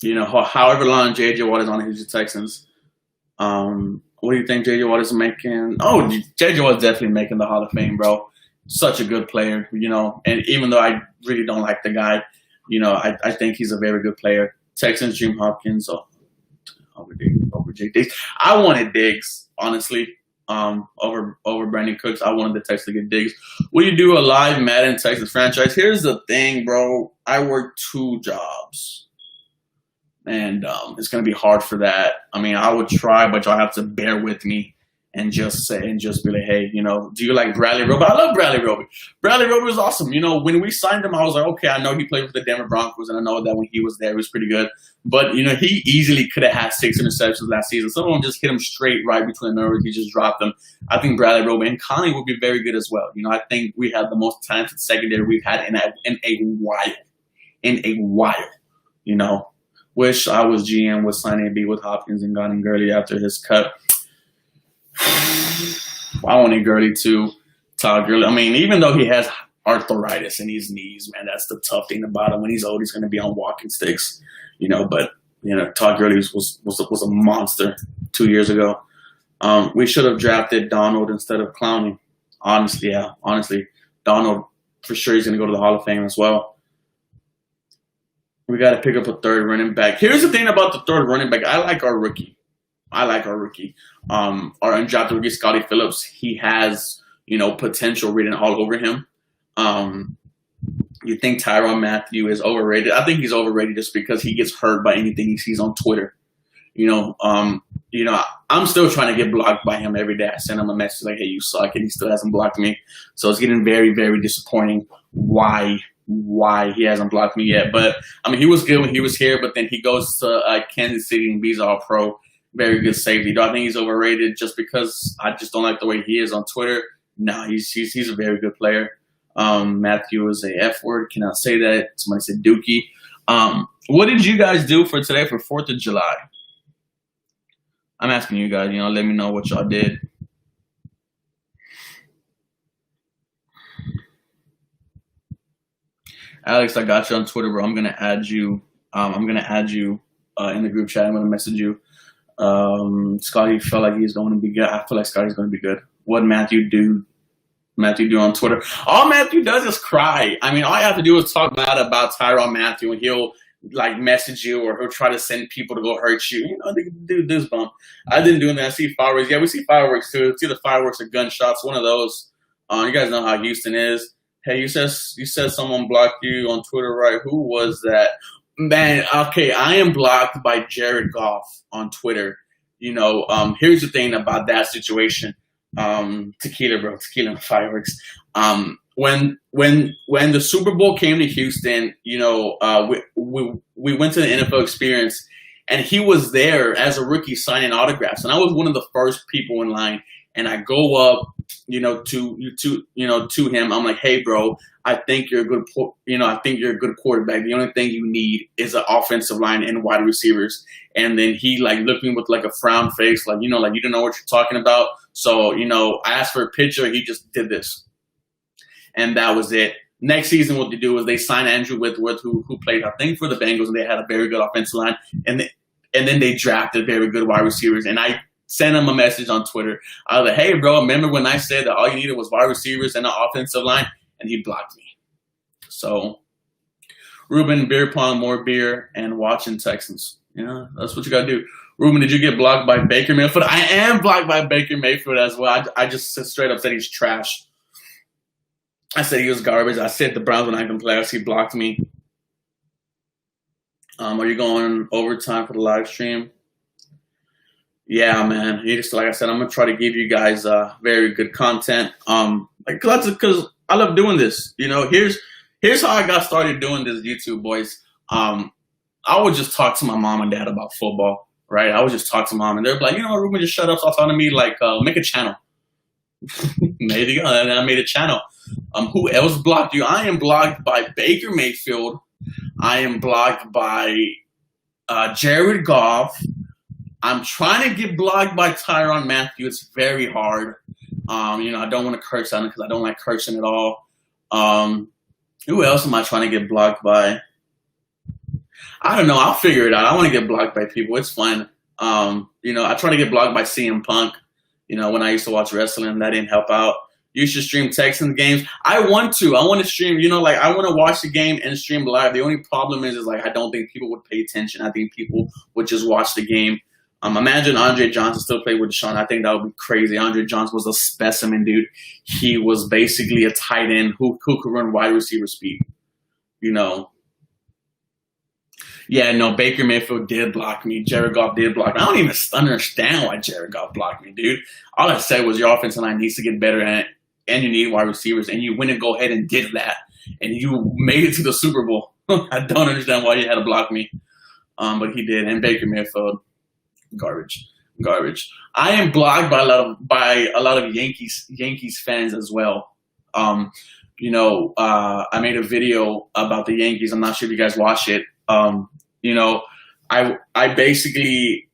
however long J.J. Watt is on the Houston Texans, what do you think J.J. Watt is making? Oh, J.J. Watt is definitely making the Hall of Fame, bro. Such a good player, and even though I really don't like the guy, I think he's a very good player. Texans, Dream Hopkins, over Diggs. I wanted Diggs, honestly, over Brandon Cooks. I wanted the Texans to get Diggs. Will you do a live Madden Texans franchise? Here's the thing, bro. I work 2 jobs, and it's gonna be hard for that. I mean, I would try, but y'all have to bear with me and just be like, hey, do you like Bradley Roby? I love Bradley Roby. Bradley Roby was awesome. When we signed him, I was like, okay, I know he played with the Denver Broncos, and I know that when he was there, he was pretty good. But, he easily could have had 6 interceptions last season. Some of them just hit him straight right between the numbers. He just dropped them. I think Bradley Roby and Conley would be very good as well. I think we have the most talented secondary we've had in a while. Wish I was GM with signing B with Hopkins and got him Gurley after his cut. I wanted Gurley too. Todd Gurley. I mean, even though he has arthritis in his knees, man, that's the tough thing about him. When he's old, he's going to be on walking sticks, But Todd Gurley was a monster 2 years ago. We should have drafted Donald instead of Clowney. Honestly, yeah. Donald for sure he's going to go to the Hall of Fame as well. We got to pick up a 3rd running back. Here's the thing about the 3rd running back. I like our rookie. Our undrafted rookie, Scotty Phillips. He has, potential written all over him. You think Tyrann Mathieu is overrated? I think he's overrated just because he gets hurt by anything he sees on Twitter. I'm still trying to get blocked by him every day. I send him a message like, hey, you suck, and he still hasn't blocked me. So it's getting very, very disappointing why he hasn't blocked me yet. But, I mean, he was good when he was here, but then he goes to Kansas City and he's all pro. Very good safety. Do I think he's overrated just because I just don't like the way he is on Twitter? No, he's a very good player. Matthew is a F word. Cannot say that. Somebody said Dookie. What did you guys do for today for 4th of July? I'm asking you guys, let me know what y'all did. Alex, I got you on Twitter, bro. I'm gonna add you. In the group chat. I'm gonna message you. Scotty felt like he's going to be good. I feel like Scotty's going to be good. What Matthew do on Twitter? All Matthew does is cry. I mean, all you have to do is talk bad about Tyrann Mathieu, and he'll message you, or he'll try to send people to go hurt you. Dude, this bump. I didn't do that. I see fireworks. Yeah, we see fireworks too. It's either fireworks or gunshots. One of those. You guys know how Houston is. Hey, you said someone blocked you on Twitter, right? Who was that? Man, okay, I am blocked by Jared Goff on Twitter. Here's the thing about that situation. Tequila, bro. Tequila and fireworks. When the Super Bowl came to Houston, we went to the NFL Experience, and he was there as a rookie signing autographs, and I was one of the first people in line. And I go up, to him. I'm like, hey, bro, I think you're a good, quarterback. The only thing you need is an offensive line and wide receivers. And then he looked at me with a frown face, you don't know what you're talking about. So, I asked for a picture. He just did this. And that was it. Next season, what they do is they signed Andrew Whitworth, who played, I think, for the Bengals, and they had a very good offensive line. And then they drafted very good wide receivers. And I sent him a message on Twitter. I was like, hey, bro, remember when I said that all you needed was wide receivers and an offensive line? And he blocked me. So, Ruben, beer pong, more beer, and watching Texans. That's what you got to do. Ruben, did you get blocked by Baker Mayfield? I am blocked by Baker Mayfield as well. I just straight up said he's trash. I said he was garbage. I said the Browns were not going to play us. He blocked me. Are you going overtime for the live stream? Yeah, man. Like I said, I'm gonna try to give you guys very good content. Because I love doing this. Here's how I got started doing this YouTube, boys. I would just talk to my mom and dad about football, right? I would just talk to mom, and they're like, Ruben, just shut up. Stop talking to me. Make a channel. There you go. And I made a channel. Who else blocked you? I am blocked by Baker Mayfield. I am blocked by Jared Goff. I'm trying to get blocked by Tyrann Mathieu. It's very hard. I don't want to curse on it because I don't like cursing at all. Who else am I trying to get blocked by? I don't know. I'll figure it out. I want to get blocked by people. It's fun. I try to get blocked by CM Punk. When I used to watch wrestling, that didn't help out. You should stream Texans games. I want to. I want to stream, I want to watch the game and stream live. The only problem is I don't think people would pay attention. I think people would just watch the game. Imagine Andre Johnson still played with Deshaun. I think that would be crazy. Andre Johnson was a specimen, dude. He was basically a tight end who could run wide receiver speed. Yeah, no, Baker Mayfield did block me. Jared Goff did block me. I don't even understand why Jared Goff blocked me, dude. All I said was your offensive line needs to get better at it, and you need wide receivers, and you went and go ahead and did that, and you made it to the Super Bowl. I don't understand why you had to block me, but he did, and Baker Mayfield. Garbage. I am blocked by a lot of Yankees fans as well. I made a video about the Yankees. I'm not sure if you guys watch it. I basically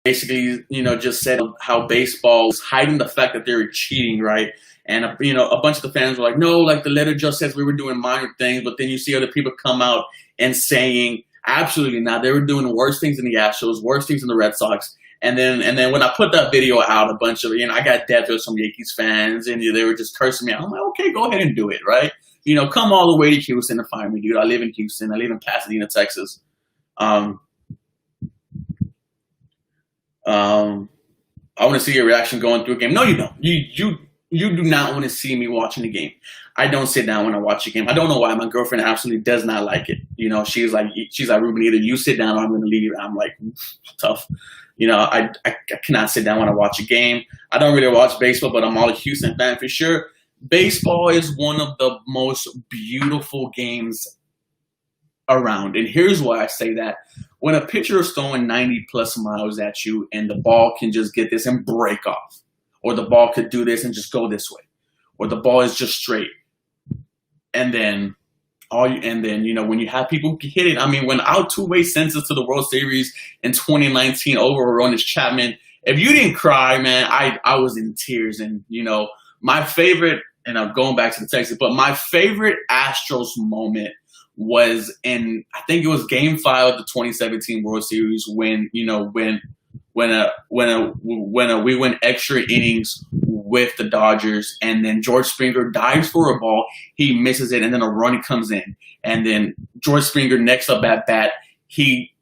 just said how baseball is hiding the fact that they were cheating, right? And a bunch of the fans were like, no, the letter just says we were doing minor things, but then you see other people come out and saying, absolutely not. They were doing worse things in the Astros, worse things in the Red Sox. And then when I put that video out, a bunch of, I got death with some Yankees fans, and they were just cursing me. I'm like, okay, go ahead and do it, right? Come all the way to Houston to find me, dude. I live in Houston. I live in Pasadena, Texas. I want to see your reaction going through a game. No, you don't. You do not want to see me watching the game. I don't sit down when I watch a game. I don't know why. My girlfriend absolutely does not like it. She's like, Ruben, either you sit down or I'm going to leave. I'm like, tough. I cannot sit down when I watch a game. I don't really watch baseball, but I'm all a Houston fan for sure. Baseball is one of the most beautiful games around. And here's why I say that. When a pitcher is throwing 90-plus miles at you and the ball can just get this and break off, or the ball could do this and just go this way, or the ball is just straight. And then when you have people hit it, when our two-way census to the World Series in 2019 over Aroldis Chapman, if you didn't cry, man, I was in tears. And, my favorite, and I'm going back to the Texans, but my favorite Astros moment was in, I think it was Game 5 of the 2017 World Series when we went extra innings with the Dodgers, and then George Springer dives for a ball, he misses it, and then a run comes in, and then George Springer next up at bat, he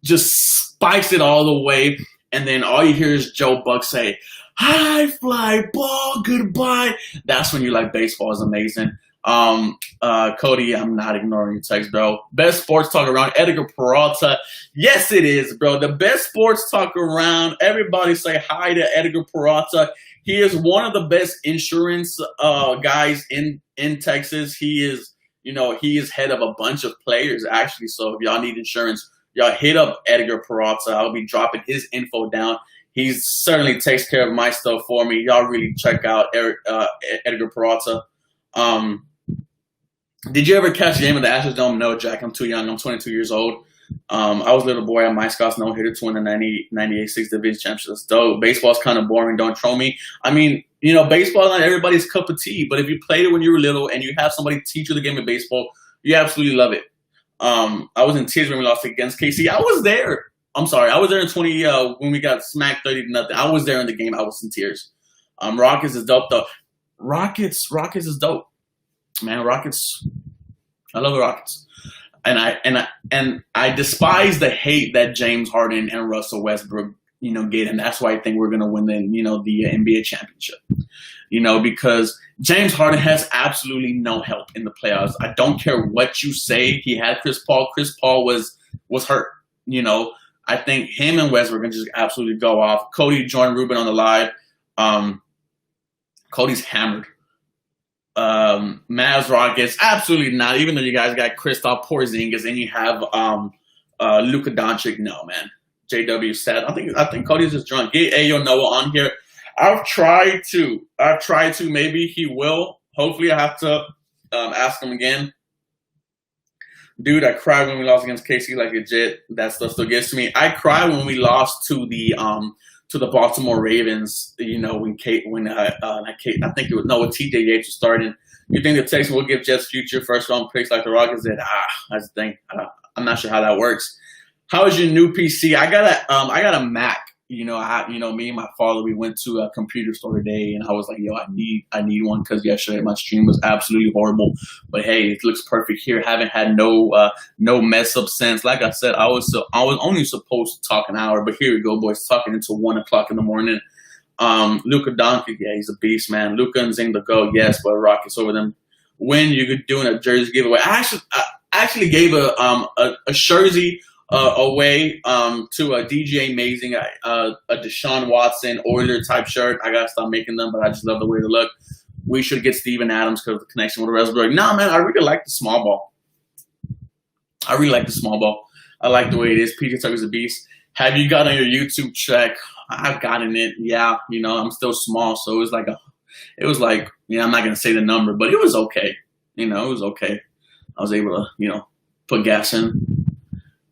just spikes it all the way, and then all you hear is Joe Buck say, "High fly ball, goodbye." That's when you're like, baseball is amazing. Cody, I'm not ignoring your text, bro. Best sports talk around, Edgar Peralta. Yes, it is, bro. The best sports talk around. Everybody say hi to Edgar Peralta. He is one of the best insurance guys in Texas. He is, he is head of a bunch of players, actually. So if y'all need insurance, y'all hit up Edgar Peralta. I'll be dropping his info down. He certainly takes care of my stuff for me. Y'all really check out Edgar Peralta. Did you ever catch a game of the Astrodome? No, Jack. I'm too young. I'm 22 years old. I was a little boy on my Scots no-hitter to win the 98 6 Division Championship. That's dope. Baseball's kind of boring. Don't troll me. I mean, baseball not everybody's cup of tea, but if you played it when you were little and you have somebody teach you the game of baseball, you absolutely love it. I was in tears when we lost against KC. I was there. I'm sorry. I was there in 20 when we got smacked 30-0. I was there in the game. I was in tears. Rockets is dope though. Rockets is dope. Man, Rockets. I love the Rockets. And I despise the hate that James Harden and Russell Westbrook, get, and that's why I think we're gonna win the NBA championship. Because James Harden has absolutely no help in the playoffs. I don't care what you say. He had Chris Paul. Chris Paul was hurt. I think him and Westbrook can just absolutely go off. Cody joined Ruben on the live. Cody's hammered. Mavs Rockets, absolutely not. Even though you guys got Kristaps Porzingis and you have Luka Doncic, no man. JW said, I think Cody's just drunk. Get Ayo Noah on here. I've tried to. Maybe he will. Hopefully, I have to ask him again. Dude, I cried when we lost against KC like legit. That stuff still gets to me. I cried when we lost to the Baltimore Ravens. When TJ Yates was starting. You think the Texans will give Jets future first round picks like the Rockets did? That's the thing. I'm not sure how that works. How is your new PC? I got a Mac. Me and my father, we went to a computer store today, and I was like, yo, I need one because yesterday my stream was absolutely horrible. But hey, it looks perfect here. Haven't had no mess up since. Like I said, I was only supposed to talk an hour, but here we go, boys, talking until 1 o'clock in the morning. Luka Doncic, yeah, he's a beast, man. Luka and Zing the go, yes, but Rockets over them. When you're doing a jersey giveaway, I actually gave a jersey away to a DJ Amazing, a Deshaun Watson Oiler type shirt. I gotta stop making them, but I just love the way they look. We should get Steven Adams because of the connection with Westbrook. Nah, man, I really like the small ball. I like the way it is. PJ Tucker's a beast. Have you gotten your YouTube check? I've gotten it. Yeah, I'm still small, so it was like I'm not gonna say the number, but it was okay. It was okay. I was able to, put gas in.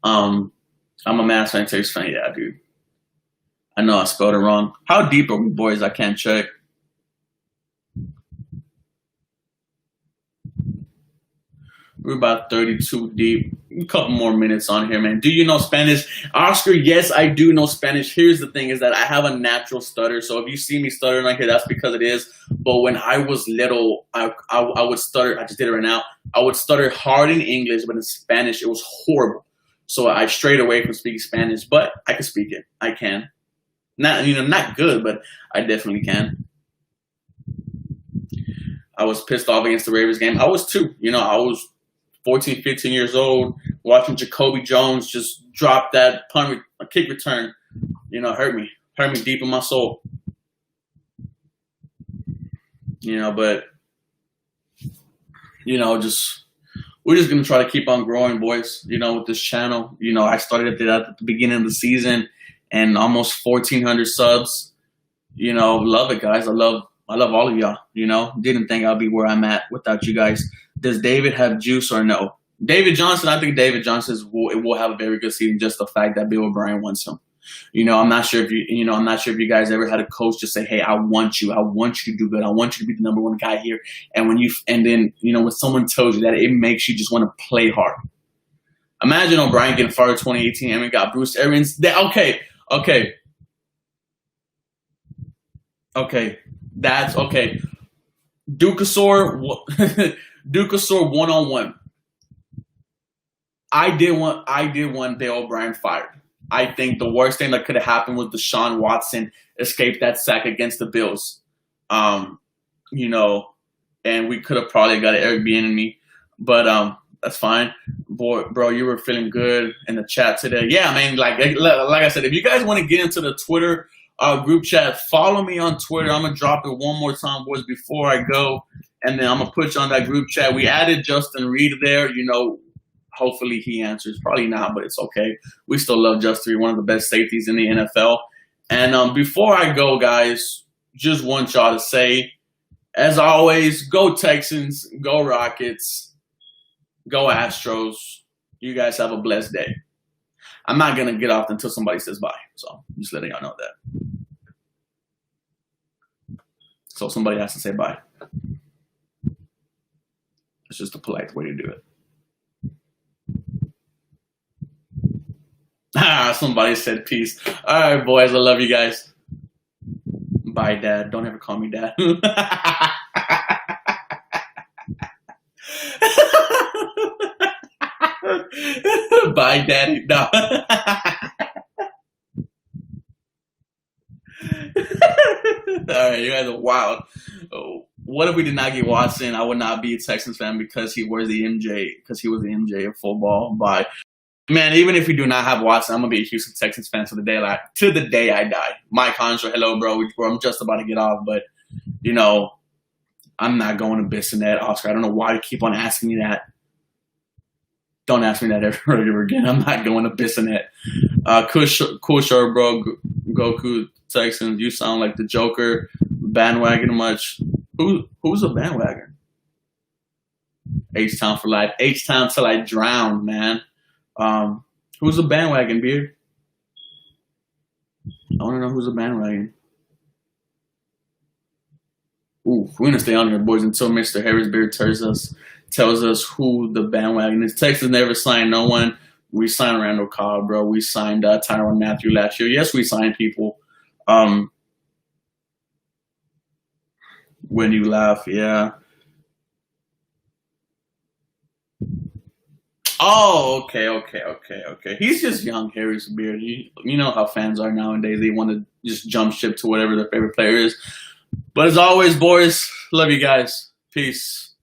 I'm a Mavs fan, Texas fan. Yeah, dude. I know I spelled it wrong. How deep are we, boys? I can't check. We're about 32 deep. A couple more minutes on here, man. Do you know Spanish? Oscar, yes, I do know Spanish. Here's the thing is that I have a natural stutter. So if you see me stuttering like here, that's because it is. But when I was little, I would stutter. I just did it right now. I would stutter hard in English, but in Spanish, it was horrible. So I strayed away from speaking Spanish, but I can speak it. I can. Not good, but I definitely can. I was pissed off against the Ravens game. I was too. I was 14, 15 years old, watching Jacoby Jones just drop that a kick return, hurt me deep in my soul. But we're just gonna try to keep on growing, boys. With this channel. I started it at the beginning of the season, and almost 1,400 subs. Love it, guys. I love all of y'all. Didn't think I'd be where I'm at without you guys. Does David have juice or no? David Johnson, I think David Johnson will have a very good season. Just the fact that Bill O'Brien wants him. I'm not sure if you guys ever had a coach just say, "Hey, I want you to do good. I want you to be the number one guy here." And then when someone tells you that, it makes you just want to play hard. Imagine O'Brien getting fired 2018 and we got Bruce Arians. Okay, that's okay. Dukasaur one-on-one. I did want Bill O'Brien fired. I think the worst thing that could have happened was Deshaun Watson escaped that sack against the Bills. and we could have probably got an Airbnb, but that's fine. Boy, bro, you were feeling good in the chat today. Yeah, man. Like I said, if you guys want to get into the Twitter group chat, follow me on Twitter. I'm gonna drop it one more time, boys, before I go, and then I'm gonna put you on that group chat. We added Justin Reed there. You know, hopefully he answers. Probably not, but it's okay. We still love Justin Reed, one of the best safeties in the NFL. And before I go, guys, just want y'all to say, as always, go Texans, go Rockets. Go Astros. You guys have a blessed day. I'm not going to get off until somebody says bye. So just letting y'all know that. So somebody has to say bye. It's just a polite way to do it. Somebody said peace. All right, boys. I love you guys. Bye, Dad. Don't ever call me Dad. Bye, Daddy. No. All right, you guys are wild. What if we did not get Watson? I would not be a Texans fan because he was the MJ of football. Bye. Man, even if we do not have Watson, I'm gonna be a Houston Texans fan to the day I die. Mike Honshaw, hello, bro. I'm just about to get off, but you know, I'm not going to Bissonnette, Oscar. I don't know why you keep on asking me that. Don't ask me that ever again. I'm not going to Bissonnette. Cool show, bro. Goku Texans. You sound like the Joker. Bandwagon much. Who's a bandwagon? H-Town for life. H-Town till I drown, man. Who's a bandwagon, Beard? I want to know who's a bandwagon. Ooh, we're gonna stay on here, boys, until Mr. Harrisbeard tells us who the bandwagon is. Texas never signed no one. We signed Randall Cobb, bro. We signed Tyrann Mathieu last year. Yes, we signed people. When you laugh, yeah. Oh, okay. He's just young, Harrisbeard. You know how fans are nowadays. They want to just jump ship to whatever their favorite player is. But as always, boys, love you guys. Peace.